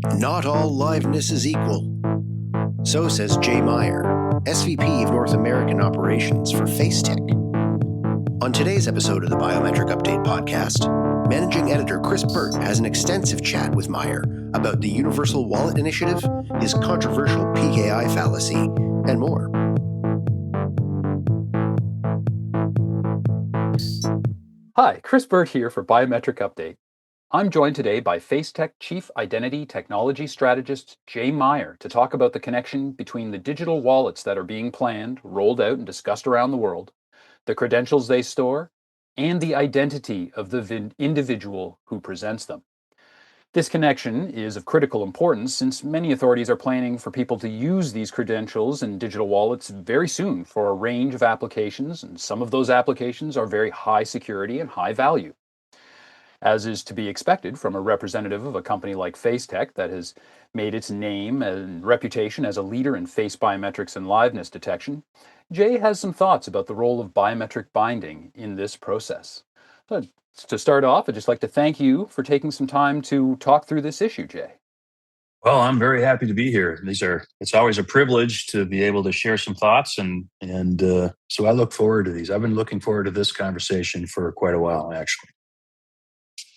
Not all liveness is equal. So says Jay Meier, SVP of North American Operations for FaceTec. On today's episode of the Biometric Update podcast, Managing Editor Chris Burt has an extensive chat with Meier about the Universal Wallet Initiative, his controversial PKI fallacy, and more. Hi, Chris Burt here for Biometric Update. I'm joined today by FaceTec Chief Identity Technology Strategist Jay Meier to talk about the connection between the digital wallets that are being planned, rolled out, and discussed around the world, the credentials they store, and the identity of the individual who presents them. This connection is of critical importance since many authorities are planning for people to use these credentials and digital wallets very soon for a range of applications, and some of those applications are very high security and high value. As is to be expected from a representative of a company like FaceTec that has made its name and reputation as a leader in face biometrics and liveness detection, Jay has some thoughts about the role of biometric binding in this process. So, to start off, I'd just like to thank you for taking some time to talk through this issue, Jay. Well, I'm very happy to be here. It's always a privilege to be able to share some thoughts, and so I look forward to these. I've been looking forward to this conversation for quite a while, actually.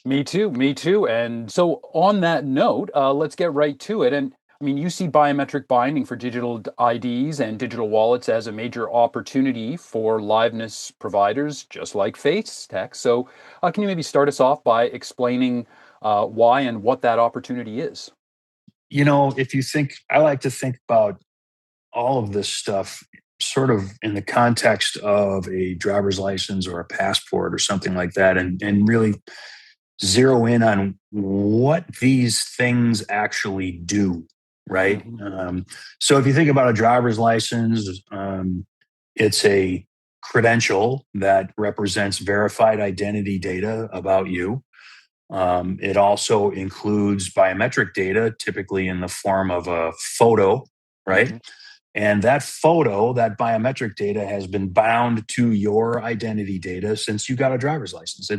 Me too. And so on that note, let's get right to it. And I mean, you see biometric binding for digital IDs and digital wallets as a major opportunity for liveness providers, just like FaceTec. So can you maybe start us off by explaining why and what that opportunity is? You know, I like to think about all of this stuff sort of in the context of a driver's license or a passport or something like that, and really zero in on what these things actually do, right? Mm-hmm. So if you think about a driver's license, it's a credential that represents verified identity data about you. It also includes biometric data, typically in the form of a photo, right? Mm-hmm. And that photo, that biometric data, has been bound to your identity data since you got a driver's license. It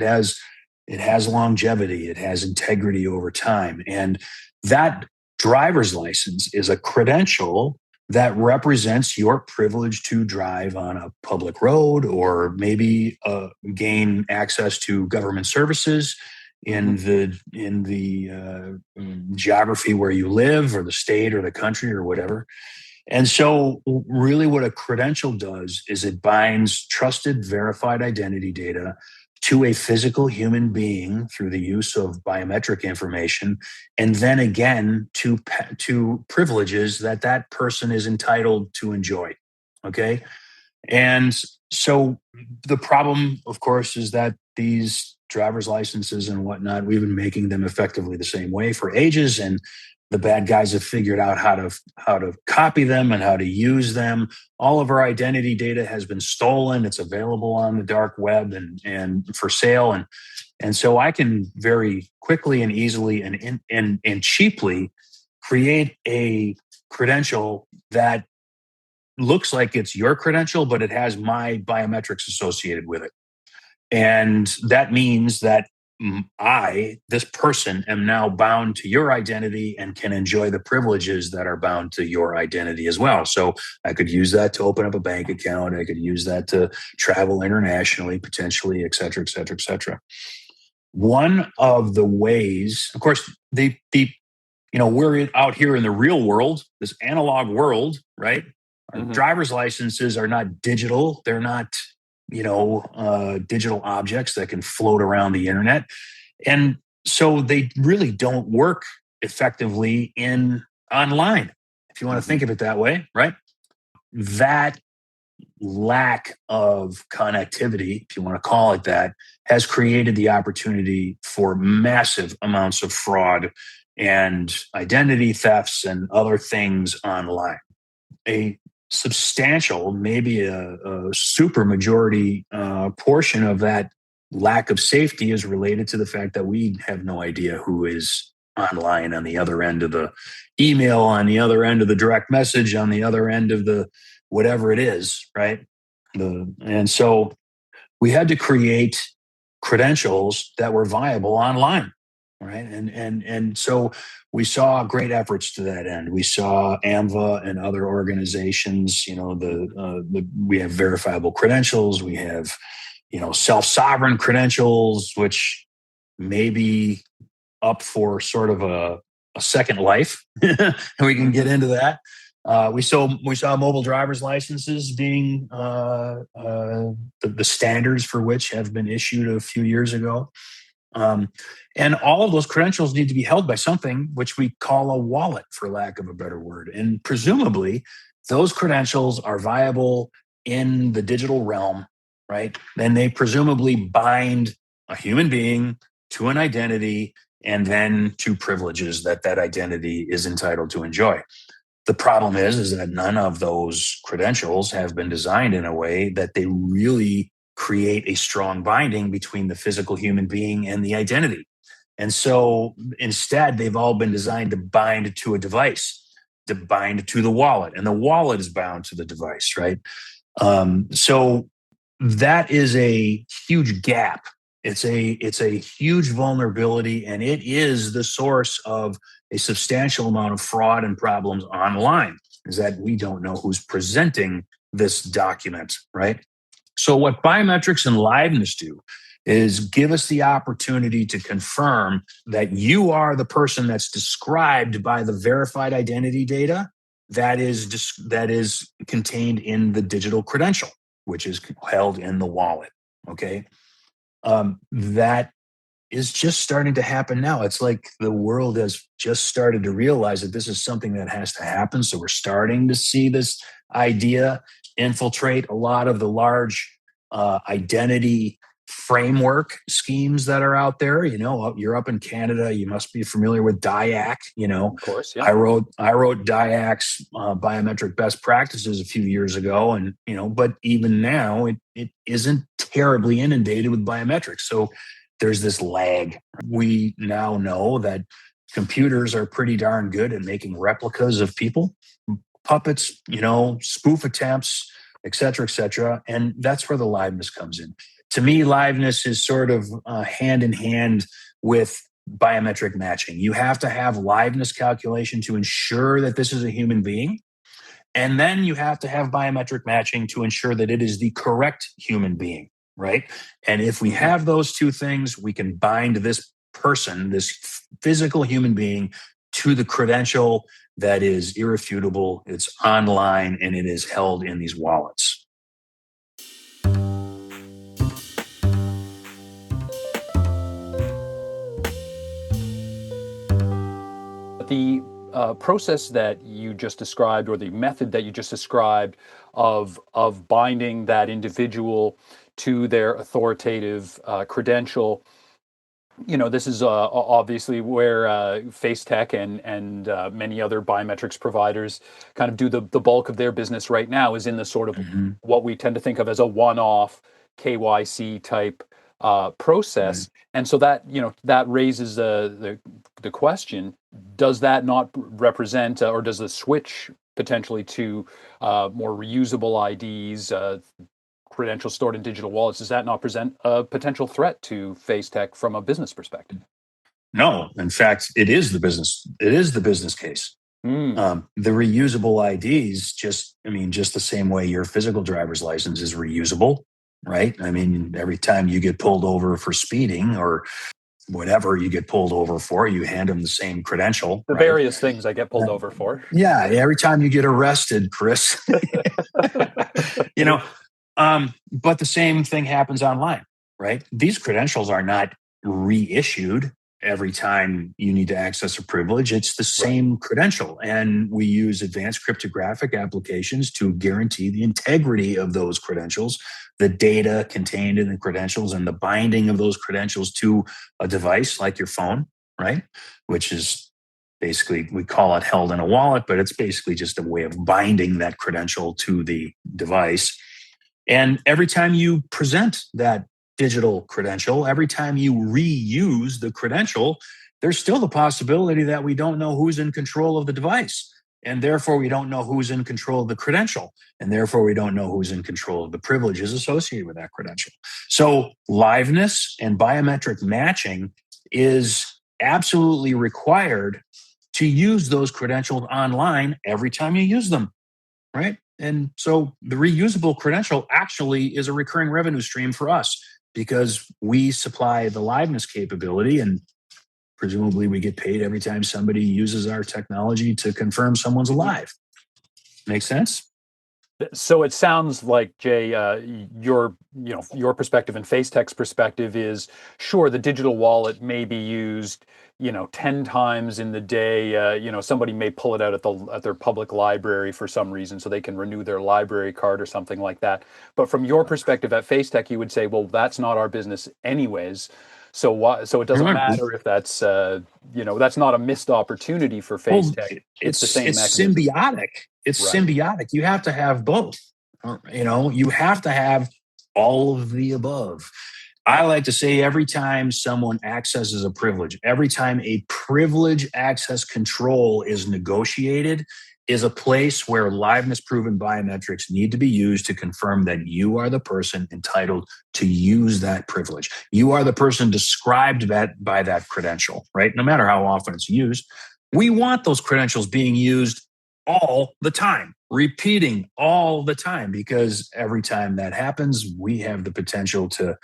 has longevity, it has integrity over time. And that driver's license is a credential that represents your privilege to drive on a public road or maybe gain access to government services in the geography where you live, or the state or the country or whatever. And so really what a credential does is it binds trusted, verified identity data to a physical human being through the use of biometric information, and then again to privileges that person is entitled to enjoy. Okay? And so the problem, of course, is that these driver's licenses and whatnot, we've been making them effectively the same way for ages, and the bad guys have figured out how to copy them and how to use them. All of our identity data has been stolen. It's available on the dark web and for sale. And so I can very quickly and easily and cheaply create a credential that looks like it's your credential, but it has my biometrics associated with it. And that means that this person, am now bound to your identity and can enjoy the privileges that are bound to your identity as well. So I could use that to open up a bank account. I could use that to travel internationally, potentially, et cetera, et cetera, et cetera. One of the ways, of course, we're out here in the real world, this analog world, right? Our driver's licenses are not digital. They're not digital objects that can float around the internet. And so they really don't work effectively online, if you want to think of it that way, right? That lack of connectivity, if you want to call it that, has created the opportunity for massive amounts of fraud and identity thefts and other things online. A substantial, maybe a super majority portion of that lack of safety is related to the fact that we have no idea who is online on the other end of the email, on the other end of the direct message, on the other end of the whatever it is, right? And so we had to create credentials that were viable online. right? And so we saw great efforts to that end. We saw AMVA and other organizations. We have verifiable credentials. We have self-sovereign credentials, which may be up for sort of a second life, and we can get into that. We saw mobile driver's licenses being the standards for which have been issued a few years ago. And all of those credentials need to be held by something which we call a wallet, for lack of a better word. And presumably, those credentials are viable in the digital realm, right? Then they presumably bind a human being to an identity and then to privileges that identity is entitled to enjoy. The problem is that none of those credentials have been designed in a way that they really create a strong binding between the physical human being and the identity. And so instead, they've all been designed to bind to a device, to bind to the wallet, and the wallet is bound to the device, right? So that is a huge gap. It's a huge vulnerability, and it is the source of a substantial amount of fraud and problems online, is that we don't know who's presenting this document, right? So what biometrics and liveness do is give us the opportunity to confirm that you are the person that's described by the verified identity data that is contained in the digital credential, which is held in the wallet, okay? That is just starting to happen now. It's like the world has just started to realize that this is something that has to happen. So we're starting to see this idea infiltrate a lot of the large identity framework schemes that are out there. You're up in Canada. You must be familiar with DIAC. Of course, yeah. I wrote DIAC's biometric best practices a few years ago, and but even now it isn't terribly inundated with biometrics. So there's this lag. We now know that computers are pretty darn good at making replicas of people, puppets, spoof attempts, et cetera, and that's where the liveness comes in. To me, liveness is sort of hand in hand with biometric matching. You have to have liveness calculation to ensure that this is a human being. And then you have to have biometric matching to ensure that it is the correct human being, right? And if we have those two things, we can bind this person, this physical human being, to the credential that is irrefutable, it's online, and it is held in these wallets. The process that you just described, or the method that you just described of binding that individual to their authoritative credential, this is obviously where FaceTec and many other biometrics providers kind of do the bulk of their business right now, is in the sort of what we tend to think of as a one-off KYC type process. Right. And so that, that raises the question, does that not represent, or does the switch potentially to more reusable IDs, credentials stored in digital wallets, does that not present a potential threat to FaceTec from a business perspective? No, in fact, it is the business case. The reusable IDs, just the same way your physical driver's license is reusable, right? Every time you get pulled over for speeding or whatever you get pulled over for, you hand them the same credential. The various things I get pulled over for. Yeah, every time you get arrested, Chris. But the same thing happens online, right? These credentials are not reissued every time you need to access a privilege. It's the same credential. And we use advanced cryptographic applications to guarantee the integrity of those credentials, the data contained in the credentials, and the binding of those credentials to a device like your phone, right? Which is basically, we call it held in a wallet, but it's basically just a way of binding that credential to the device. And every time you present that digital credential, every time you reuse the credential, there's still the possibility that we don't know who's in control of the device. And therefore, we don't know who's in control of the credential. And therefore, we don't know who's in control of the privileges associated with that credential. So liveness and biometric matching is absolutely required to use those credentials online every time you use them, right? And so the reusable credential actually is a recurring revenue stream for us because we supply the liveness capability, and presumably we get paid every time somebody uses our technology to confirm someone's alive. Make sense? So it sounds like, Jay, your perspective and FaceTec's perspective is, sure, the digital wallet may be used 10 times in the day. Somebody may pull it out at their public library for some reason so they can renew their library card or something like that. But from your perspective at FaceTec, you would say, well, that's not our business anyways. So it doesn't matter if that's that's not a missed opportunity for FaceTec. Well, it's the same it's mechanism. symbiotic. It's Right. symbiotic. You have to have both. You have to have all of the above. I like to say every time someone accesses a privilege, every time a privilege access control is negotiated, is a place where liveness proven biometrics need to be used to confirm that you are the person entitled to use that privilege. You are the person described by that credential, right? No matter how often it's used. We want those credentials being used all the time, repeating all the time, because every time that happens, we have the potential to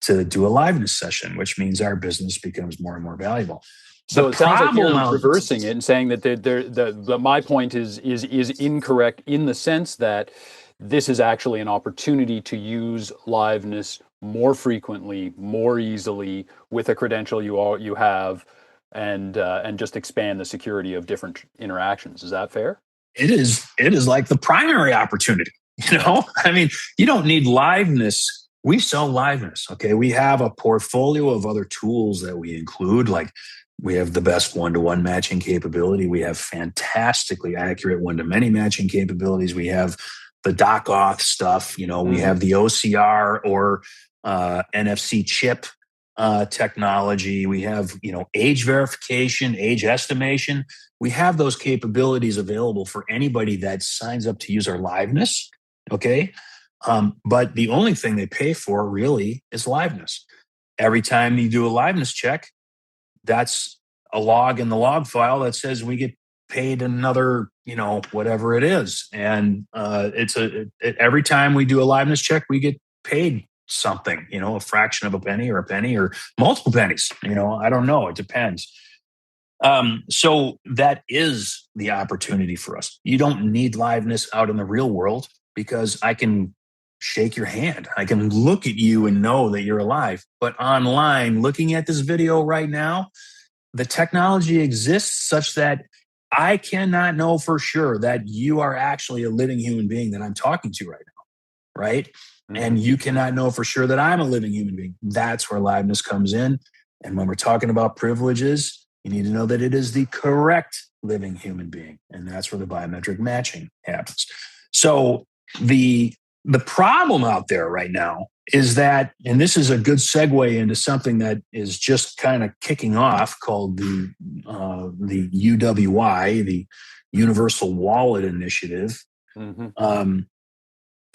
do a liveness session, which means our business becomes more and more valuable. So it sounds like you're reversing it and saying that my point is incorrect in the sense that this is actually an opportunity to use liveness more frequently, more easily with a credential you have, and just expand the security of different interactions. Is that fair? It is like the primary opportunity. I mean, you don't need liveness. We sell liveness. Okay. We have a portfolio of other tools that we include, like we have the best one-to-one matching capability. We have fantastically accurate one-to-many matching capabilities. We have the doc auth stuff. We have the OCR or NFC chip technology. We have, age verification, age estimation. We have those capabilities available for anybody that signs up to use our liveness. Okay. But the only thing they pay for really is liveness. Every time you do a liveness check, that's a log in the log file that says we get paid another, whatever it is. And every time we do a liveness check, we get paid something, a fraction of a penny or multiple pennies. I don't know. It depends. So that is the opportunity for us. You don't need liveness out in the real world because I can shake your hand. I can look at you and know that you're alive. But online, looking at this video right now, the technology exists such that I cannot know for sure that you are actually a living human being that I'm talking to right now, right? Mm-hmm. And you cannot know for sure that I'm a living human being. That's where liveness comes in. And when we're talking about privileges, you need to know that it is the correct living human being. And that's where the biometric matching happens. So the problem out there right now is that, and this is a good segue into something that is just kind of kicking off, called the UWI, the Universal Wallet Initiative. Mm-hmm.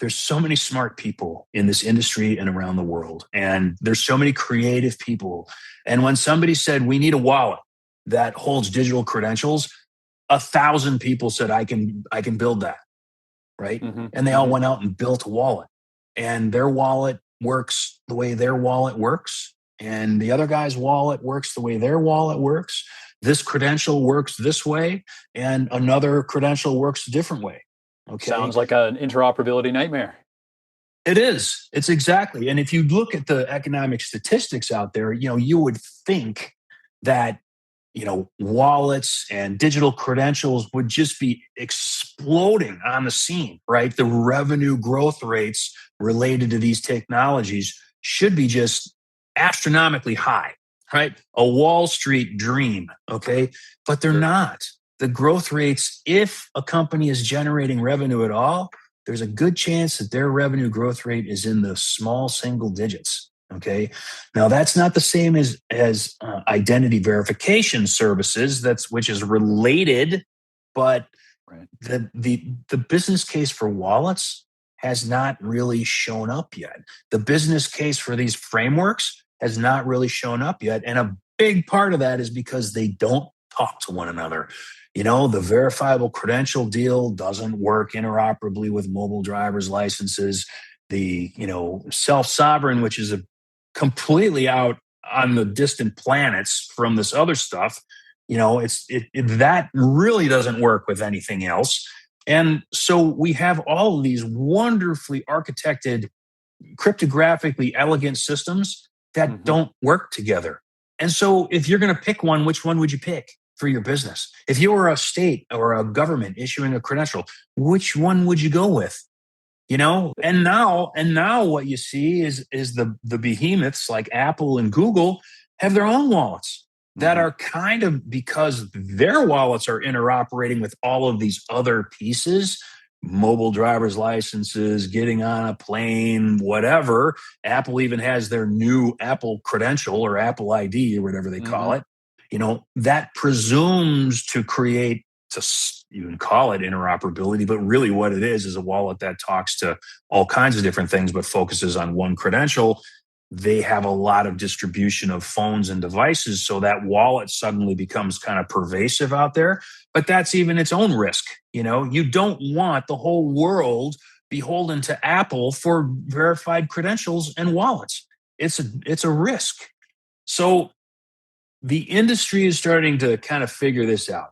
There's so many smart people in this industry and around the world, and there's so many creative people. And when somebody said we need a wallet that holds digital credentials, 1,000 people said I can build that. Right. Mm-hmm. And they all went out and built a wallet, and their wallet works the way their wallet works. And the other guy's wallet works the way their wallet works. This credential works this way, and another credential works a different way. Okay. Sounds like an interoperability nightmare. It is. It's exactly. And if you look at the economic statistics out there, you would think that wallets and digital credentials would just be exploding on the scene, right? The revenue growth rates related to these technologies should be just astronomically high, right? A Wall Street dream, okay? But they're not. The growth rates, if a company is generating revenue at all, there's a good chance that their revenue growth rate is in the small single digits. Okay. Now that's not the same as identity verification services, which is related, but right. The business case for wallets has not really shown up yet. The business case for these frameworks has not really shown up yet. And a big part of that is because they don't talk to one another. The verifiable credential deal doesn't work interoperably with mobile driver's licenses. The, self-sovereign, which is a completely out on the distant planets from this other stuff, that really doesn't work with anything else. And so we have all of these wonderfully architected, cryptographically elegant systems that don't work together. And so if you're going to pick one, which one would you pick for your business? If you were a state or a government issuing a credential, which one would you go with? And now what you see is the behemoths like Apple and Google have their own wallets that are kind of, because their wallets are interoperating with all of these other pieces, mobile driver's licenses, getting on a plane, whatever. Apple even has their new Apple credential or Apple ID or whatever they call it. That presumes to create, you can call it interoperability, but really what it is a wallet that talks to all kinds of different things, but focuses on one credential. They have a lot of distribution of phones and devices, so that wallet suddenly becomes kind of pervasive out there. But that's even its own risk. You don't want the whole world beholden to Apple for verified credentials and wallets. It's a risk. So the industry is starting to kind of figure this out.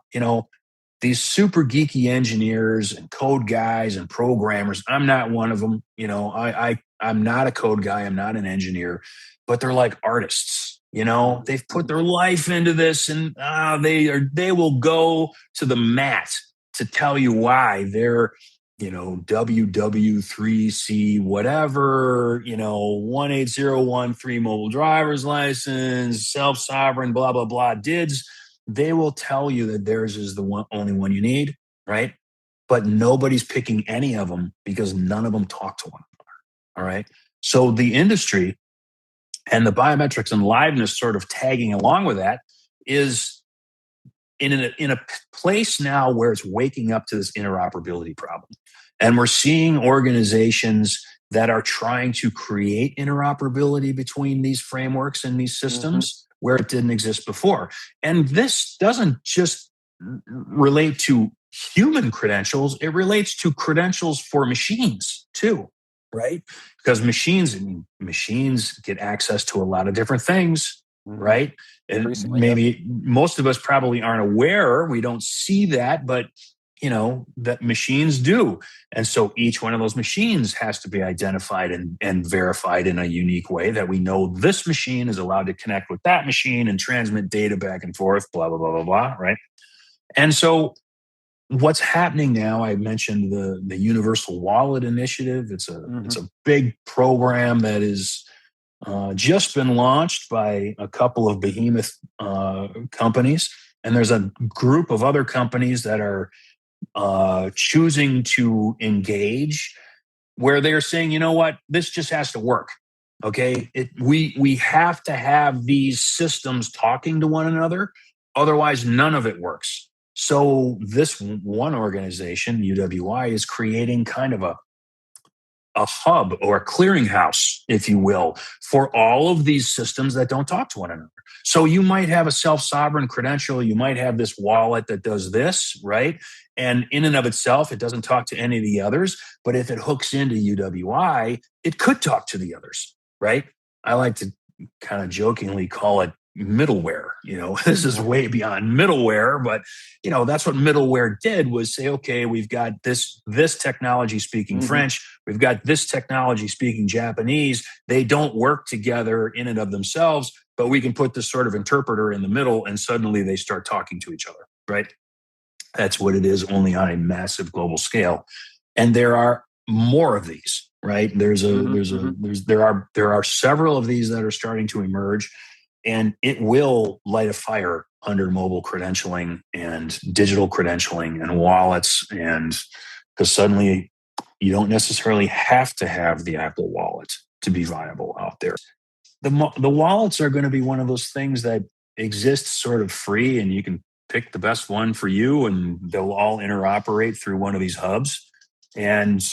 These super geeky engineers and code guys and programmers, I'm not one of them. I'm not a code guy. I'm not an engineer, but they're like artists. They've put their life into this, and they will go to the mat to tell you why they're, WW3C, whatever, 18013 mobile driver's license, self-sovereign, blah, blah, blah, DIDs. They will tell you that theirs is the only one you need, right? But nobody's picking any of them because none of them talk to one another, all right? So the industry and the biometrics and liveness sort of tagging along with that is in a place now where it's waking up to this interoperability problem. And we're seeing organizations that are trying to create interoperability between these frameworks and these systems where it didn't exist before. And this doesn't just relate to human credentials, it relates to credentials for machines too, right? Because machines get access to a lot of different things, right? And maybe most of us probably aren't aware, we don't see that, but that machines do. And so each one of those machines has to be identified and verified in a unique way that we know this machine is allowed to connect with that machine and transmit data back and forth, blah, blah, blah, blah, blah, right? And so what's happening now, I mentioned the Universal Wallet Initiative. It's a big program that is just been launched by a couple of behemoth companies. And there's a group of other companies that are choosing to engage, where they're saying, you know what, this just has to work. Okay, we have to have these systems talking to one another, otherwise none of it works. So this one organization, UWI, is creating kind of a hub or a clearinghouse, if you will, for all of these systems that don't talk to one another. So you might have a self-sovereign credential, you might have this wallet that does this, right? And in and of itself, it doesn't talk to any of the others. But if it hooks into UWI, it could talk to the others, right? I like to kind of jokingly call it middleware. This is way beyond middleware, but that's what middleware did, was say, okay, we've got this technology speaking French, we've got this technology speaking Japanese. They don't work together in and of themselves, but we can put this sort of interpreter in the middle, and suddenly they start talking to each other, right? That's what it is, only on a massive global scale. And there are more of these, right? There are several of these that are starting to emerge. And it will light a fire under mobile credentialing and digital credentialing and wallets. And because suddenly you don't necessarily have to have the Apple Wallet to be viable out there. The wallets are going to be one of those things that exist sort of free, and you can pick the best one for you, and they'll all interoperate through one of these hubs. And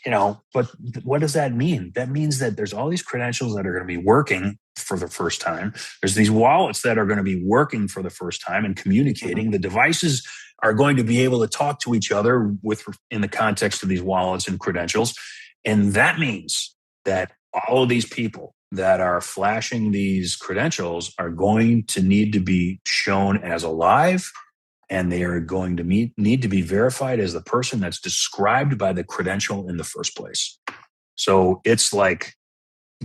But what does that mean? That means that there's all these credentials that are going to be working for the first time. There's these wallets that are going to be working for the first time and communicating. The devices are going to be able to talk to each other in the context of these wallets and credentials. And that means that all of these people that are flashing these credentials are going to need to be shown as alive, and they are going to need to be verified as the person that's described by the credential in the first place. So it's like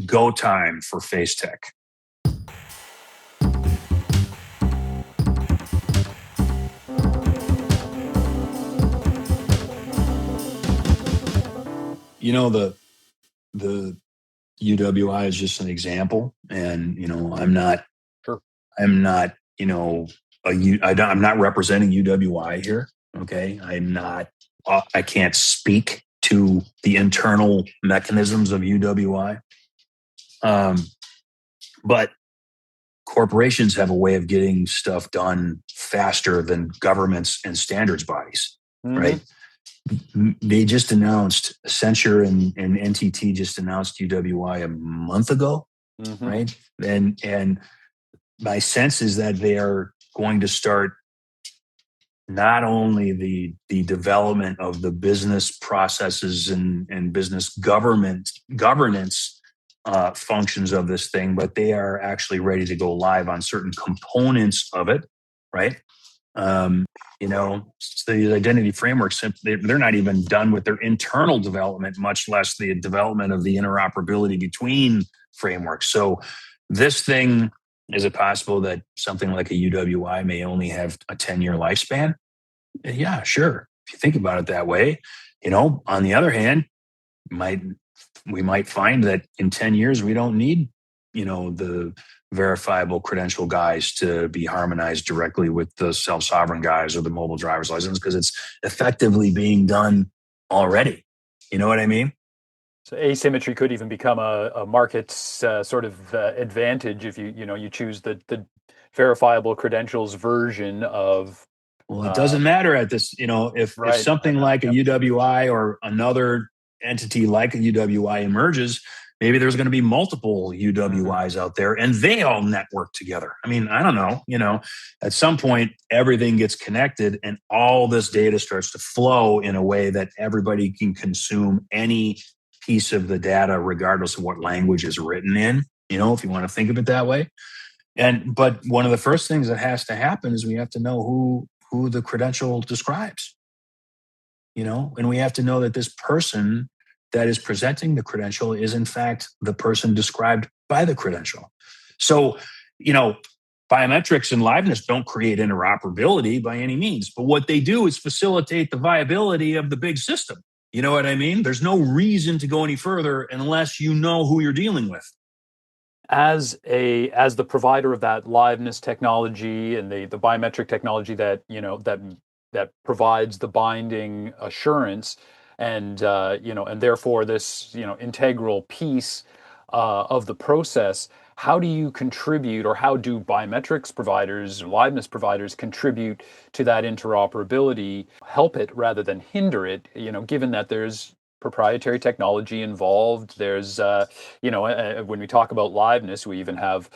go time for FaceTec. The UWI is just an example, and I'm not I'm not representing UWI here. Okay, I can't speak to the internal mechanisms of UWI, but corporations have a way of getting stuff done faster than governments and standards bodies, right? They just announced Accenture and NTT just announced UWI a month ago, right? And my sense is that they are going to start not only the development of the business processes and business governance functions of this thing, but they are actually ready to go live on certain components of it, right? The identity frameworks, they're not even done with their internal development, much less the development of the interoperability between frameworks. So this thing, is it possible that something like a UWI may only have a 10-year lifespan? Yeah, sure. If you think about it that way, on the other hand, we might find that in 10 years, we don't need, the verifiable credential guys to be harmonized directly with the self-sovereign guys or the mobile driver's license, because it's effectively being done already. You know what I mean? So asymmetry could even become a market's sort of advantage if you choose the verifiable credentials version of. Well, it doesn't matter at this. If something like a UWI or another entity like a UWI emerges, maybe there's going to be multiple UWIs out there, and they all network together. I mean, I don't know. At some point, everything gets connected, and all this data starts to flow in a way that everybody can consume any piece of the data, regardless of what language is written in, if you want to think of it that way. But one of the first things that has to happen is we have to know who the credential describes, and we have to know that this person that is presenting the credential is in fact the person described by the credential. So, biometrics and liveness don't create interoperability by any means, but what they do is facilitate the viability of the big system. You know what I mean? There's no reason to go any further unless you know who you're dealing with. As the provider of that liveness technology and the biometric technology that that provides the binding assurance and and therefore this integral piece of the process, how do you contribute, or how do biometrics providers, liveness providers contribute to that interoperability, help it rather than hinder it, given that there's proprietary technology involved? There's when we talk about liveness, we even have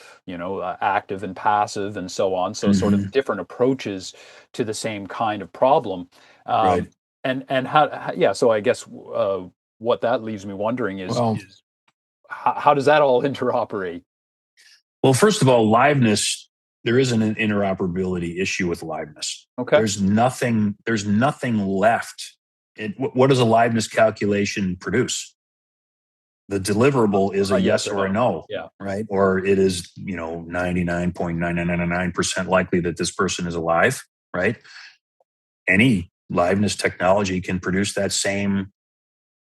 active and passive and so on, so sort of different approaches to the same kind of problem. Right. And how so I guess what that leaves me wondering is how does that all interoperate? Well, first of all, liveness, there isn't an interoperability issue with liveness. Okay. There's nothing left. What does a liveness calculation produce? The deliverable is a yes or a no, right? Or it is, 99.9999% likely that this person is alive, right? Any liveness technology can produce that same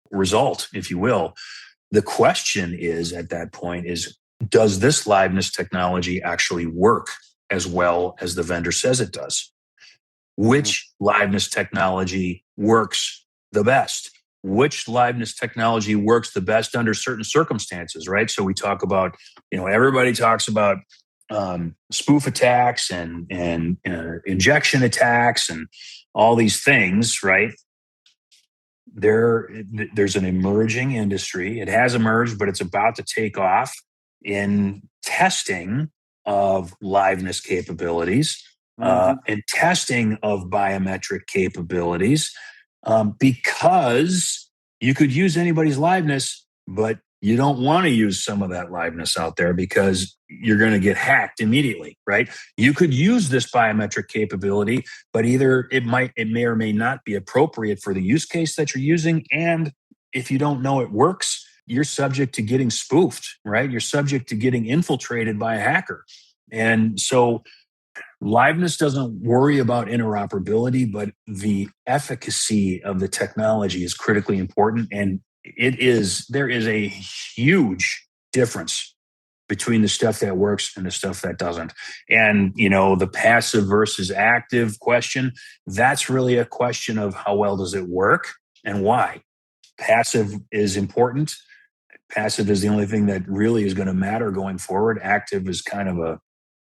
result, if you will. The question is, at that point, is does this liveness technology actually work as well as the vendor says it does? Which liveness technology works the best? Which liveness technology works the best under certain circumstances, right? So we talk about, everybody talks about spoof attacks and injection attacks and all these things, right? there's an emerging industry. It has emerged, but it's about to take off in testing of liveness capabilities, and testing of biometric capabilities, because you could use anybody's liveness, but you don't want to use some of that liveness out there because you're going to get hacked immediately, right? You could use this biometric capability, but either it may or may not be appropriate for the use case that you're using. And if you don't know it works, you're subject to getting spoofed, right? You're subject to getting infiltrated by a hacker. And so liveness doesn't worry about interoperability, but the efficacy of the technology is critically important. And there is a huge difference between the stuff that works and the stuff that doesn't. And, the passive versus active question, that's really a question of how well does it work and why. Passive is important. Passive is the only thing that really is going to matter going forward. Active is kind of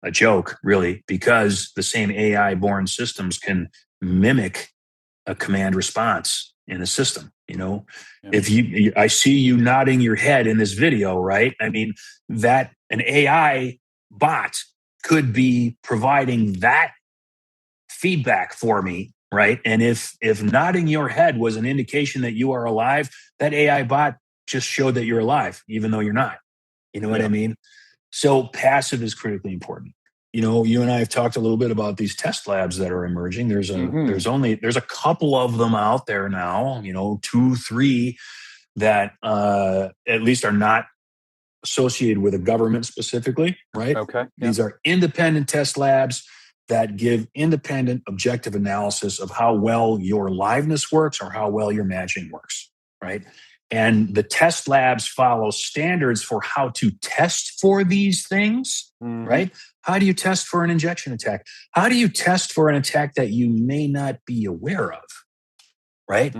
a joke, really, because the same AI-born systems can mimic a command response in a system. If I see you nodding your head in this video, right? I mean, that an AI bot could be providing that feedback for me, right? And if nodding your head was an indication that you are alive, that AI bot just showed that you're alive, even though you're not. You know what I mean? So passive is critically important. You and I have talked a little bit about these test labs that are emerging. There's a couple of them out there now, 2, 3 that at least are not associated with a government specifically, right? Okay. Yeah. These are independent test labs that give independent objective analysis of how well your liveness works or how well your matching works, right? And the test labs follow standards for how to test for these things, right? How do you test for an injection attack? How do you test for an attack that you may not be aware of, right?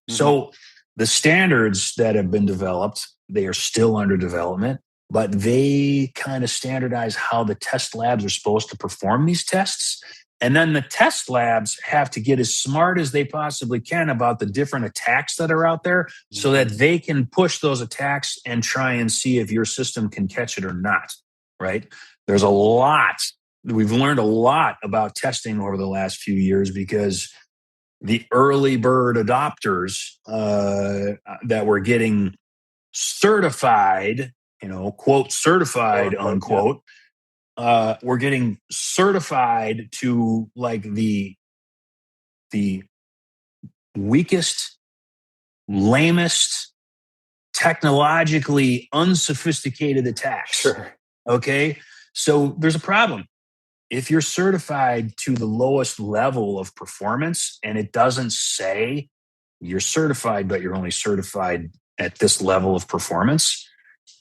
So the standards that have been developed, they are still under development, but they kind of standardize how the test labs are supposed to perform these tests. And then the test labs have to get as smart as they possibly can about the different attacks that are out there so that they can push those attacks and try and see if your system can catch it or not, right? There's a lot. We've learned a lot about testing over the last few years because the early bird adopters that were getting certified, quote, certified, unquote, we're getting certified to like the weakest, lamest, technologically unsophisticated attacks. Sure. Okay. So there's a problem. If you're certified to the lowest level of performance and it doesn't say you're certified, but you're only certified at this level of performance,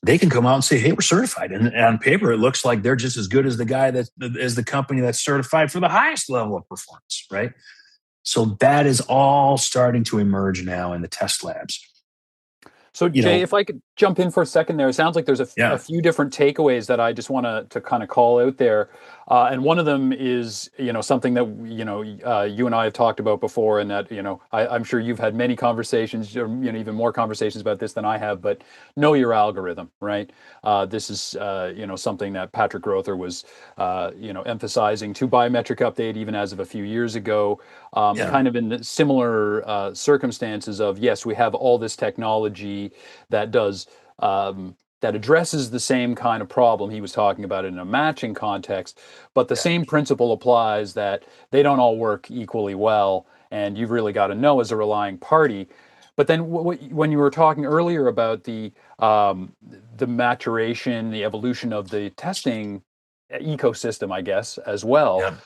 they can come out and say, hey, we're certified. And on paper, it looks like they're just as good as the company that's certified for the highest level of performance, right? So that is all starting to emerge now in the test labs. So Jay, if I could jump in for a second there, it sounds like there's a few different takeaways that I just want to kind of call out there. And one of them is, something that, you and I have talked about before, and that, I'm sure you've had many conversations, even more conversations about this than I have, but know your algorithm, right? This is, something that Patrick Rother was, emphasizing to Biometric Update even as of a few years ago, kind of in the similar circumstances of, yes, we have all this technology that does that addresses the same kind of problem he was talking about in a matching context, but the same principle applies that they don't all work equally well, and you've really got to know as a relying party. But then when you were talking earlier about the maturation, the evolution of the testing ecosystem, I guess, as well,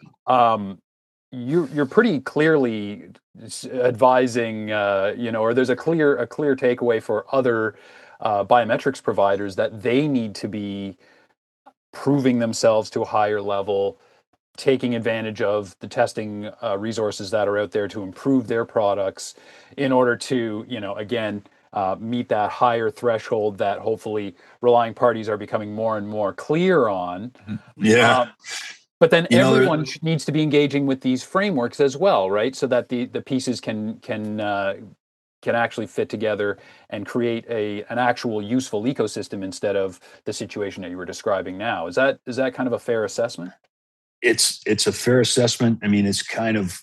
you're pretty clearly advising, or there's a clear takeaway for other biometrics providers that they need to be proving themselves to a higher level, taking advantage of the testing resources that are out there to improve their products in order to, again, meet that higher threshold that hopefully relying parties are becoming more and more clear on. But then everyone needs to be engaging with these frameworks as well, right? So that the pieces can can actually fit together and create an actual useful ecosystem instead of the situation that you were describing now. Is that kind of a fair assessment? It's a fair assessment. I mean, it's kind of,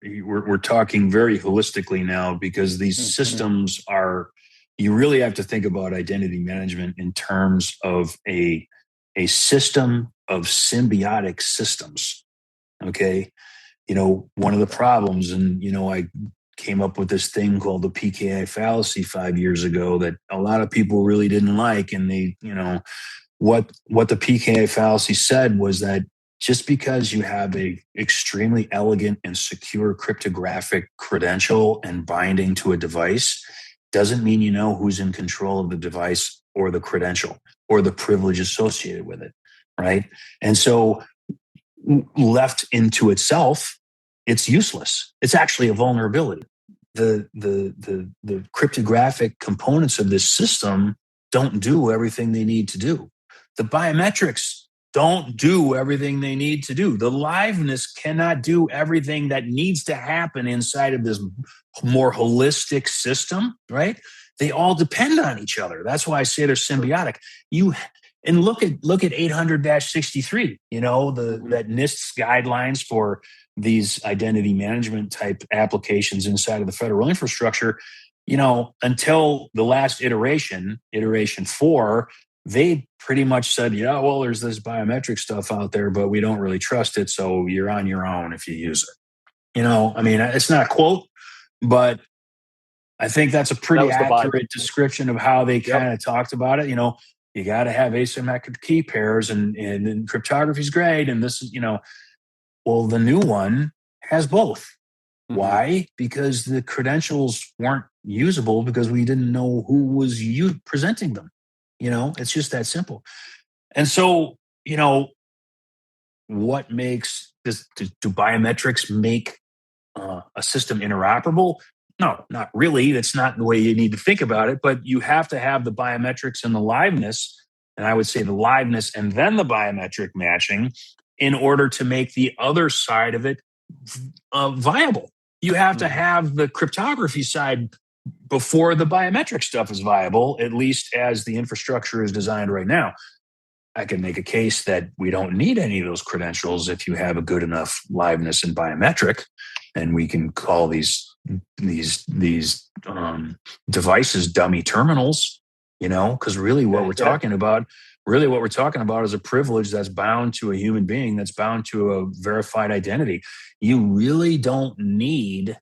we're talking very holistically now, because these systems are, you really have to think about identity management in terms of a system of symbiotic systems. Okay. One of the problems, and, I came up with this thing called the PKI fallacy 5 years ago that a lot of people really didn't like. And they, what the PKI fallacy said was that just because you have a extremely elegant and secure cryptographic credential and binding to a device doesn't mean you know who's in control of the device or the credential or the privilege associated with it, right? And so left into itself, it's useless. It's actually a vulnerability. The cryptographic components of this system don't do everything they need to do. The biometrics don't do everything they need to do. The liveness cannot do everything that needs to happen inside of this more holistic system, right? They all depend on each other. That's why I say they're symbiotic. And look at 800-63, that NIST's guidelines for these identity management type applications inside of the federal infrastructure. Until the last iteration 4, they pretty much said, well, there's this biometric stuff out there, but we don't really trust it. So you're on your own if you use it. It's not a quote, but I think that's a pretty accurate description of how they kind of talked about it. You got to have asymmetric key pairs and cryptography is great. And this is, well, the new one has both. Why? Because the credentials weren't usable because we didn't know who was presenting them. It's just that simple. And so, what makes this? Do biometrics make a system interoperable? No, not really. That's not the way you need to think about it. But you have to have the biometrics and the liveness, and I would say the liveness and then the biometric matching, in order to make the other side of it viable. You have to have the cryptography side before the biometric stuff is viable, at least as the infrastructure is designed right now. I can make a case that we don't need any of those credentials if you have a good enough liveness and biometric, and we can call these devices dummy terminals, because really what we're talking about is a privilege that's bound to a human being, that's bound to a verified identity. You really don't need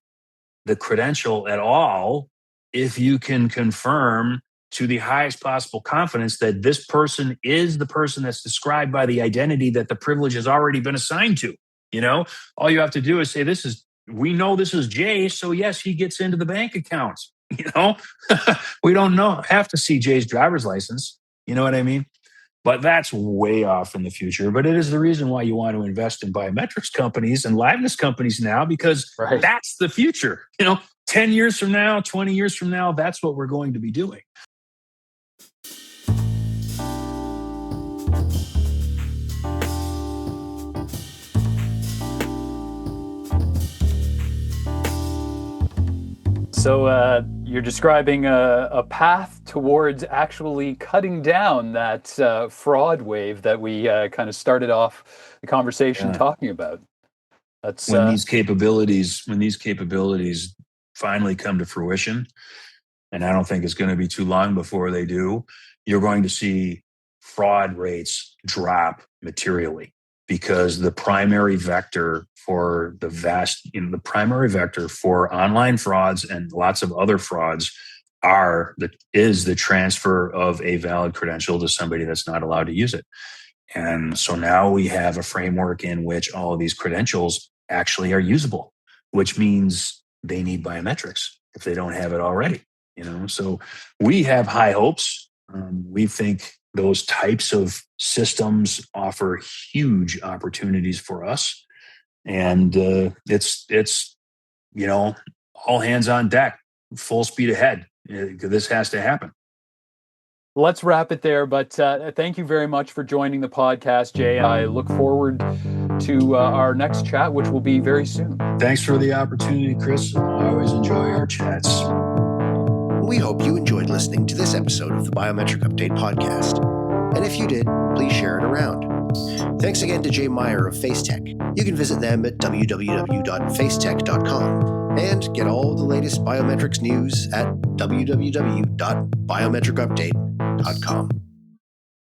the credential at all if you can confirm to the highest possible confidence that this person is the person that's described by the identity that the privilege has already been assigned to. All you have to do is say, we know this is Jay, so yes, he gets into the bank account. We don't have to see Jay's driver's license. You know what I mean? But that's way off in the future. But it is the reason why you want to invest in biometrics companies and liveness companies now, because that's the future. 10 years from now, 20 years from now, that's what we're going to be doing. So you're describing a path towards actually cutting down that fraud wave that we kind of started off the conversation talking about. That's when these capabilities finally come to fruition, and I don't think it's going to be too long before they do, you're going to see fraud rates drop materially, because the primary vector for the primary vector for online frauds and lots of other frauds is the transfer of a valid credential to somebody that's not allowed to use it. And so now we have a framework in which all of these credentials actually are usable, which means they need biometrics if they don't have it already. So we have high hopes. We think those types of systems offer huge opportunities for us, and it's all hands on deck, full speed ahead. This has to happen. let's wrap it there. But thank you very much for joining the podcast, Jay. I look forward to our next chat, which will be very soon. Thanks for the opportunity, Chris. I always enjoy our chats. We hope you enjoyed listening to this episode of the Biometric Update podcast. And if you did, please share it around. Thanks again to Jay Meier of FaceTec. You can visit them at www.facetec.com and get all the latest biometrics news at www.biometricupdate.com.